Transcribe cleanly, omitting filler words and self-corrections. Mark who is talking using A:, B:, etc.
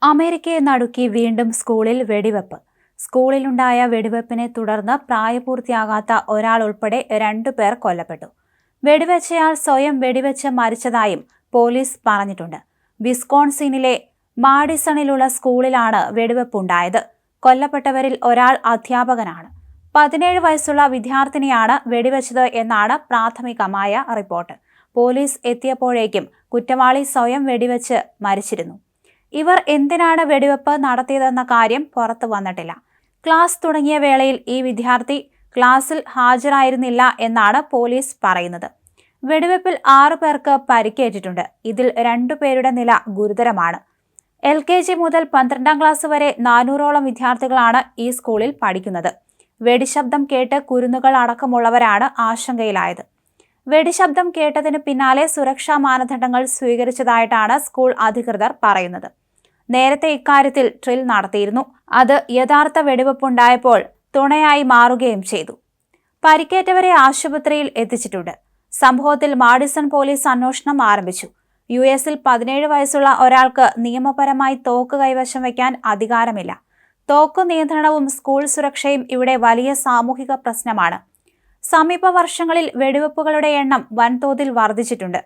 A: അമേരിക്കയെ നടുക്കി വീണ്ടും സ്കൂളിൽ വെടിവെപ്പ്. സ്കൂളിലുണ്ടായ വെടിവെപ്പിനെ തുടർന്ന് പ്രായപൂർത്തിയാകാത്ത ഒരാൾ ഉൾപ്പെടെ 2 പേർ കൊല്ലപ്പെട്ടു. വെടിവെച്ചയാൾ സ്വയം വെടിവെച്ച് മരിച്ചതായും പോലീസ് പറഞ്ഞിട്ടുണ്ട്. വിസ്കോൺസിനിലെ മാഡിസണിലുള്ള സ്കൂളിലാണ് വെടിവെപ്പുണ്ടായത്. കൊല്ലപ്പെട്ടവരിൽ ഒരാൾ അധ്യാപകനാണ്. 17 വയസ്സുള്ള വിദ്യാർത്ഥിനിയാണ് വെടിവെച്ചത് എന്നാണ് പ്രാഥമികമായ റിപ്പോർട്ട്. പോലീസ് എത്തിയപ്പോഴേക്കും കുറ്റവാളി സ്വയം വെടിവെച്ച് മരിച്ചിരുന്നു. ഇവർ എന്തിനാണ് വെടിവെപ്പ് നടത്തിയതെന്ന കാര്യം പുറത്തു വന്നിട്ടില്ല. ക്ലാസ് തുടങ്ങിയ വേളയിൽ ഈ വിദ്യാർത്ഥി ക്ലാസ്സിൽ ഹാജരായിരുന്നില്ല എന്നാണ് പോലീസ് പറയുന്നത്. വെടിവെപ്പിൽ 6 പേർക്ക് പരിക്കേറ്റിട്ടുണ്ട്. ഇതിൽ 2 പേരുടെ നില ഗുരുതരമാണ്. LKG മുതൽ 12ാം ക്ലാസ് വരെ 400ഓളം വിദ്യാർത്ഥികളാണ് ഈ സ്കൂളിൽ പഠിക്കുന്നത്. വെടിശബ്ദം കേട്ട് കുരുന്നുകൾ അടക്കമുള്ളവരാണ് ആശങ്കയിലായത്. വെടിശബ്ദം കേട്ടതിന് പിന്നാലെ സുരക്ഷാ മാനദണ്ഡങ്ങൾ സ്വീകരിച്ചതായിട്ടാണ് സ്കൂൾ അധികൃതർ പറയുന്നത്. നേരത്തെ ഇക്കാര്യത്തിൽ ഡ്രിൽ നടത്തിയിരുന്നു. അത് യഥാർത്ഥ വെടിവെപ്പുണ്ടായപ്പോൾ തുണയായി മാറുകയും ചെയ്തു. പരിക്കേറ്റവരെ ആശുപത്രിയിൽ എത്തിച്ചിട്ടുണ്ട്. സംഭവത്തിൽ മാഡിസൺ പോലീസ് അന്വേഷണം ആരംഭിച്ചു. US-ൽ 17 വയസ്സുള്ള ഒരാൾക്ക് നിയമപരമായി തോക്ക് കൈവശം വയ്ക്കാൻ അധികാരമില്ല. തോക്ക് നിയന്ത്രണവും സ്കൂൾ സുരക്ഷയും ഇവിടെ വലിയ സാമൂഹിക പ്രശ്നമാണ്. സമീപ വർഷങ്ങളിൽ വെടിവെപ്പുകളുടെ എണ്ണം വൻതോതിൽ വർദ്ധിച്ചിട്ടുണ്ട്.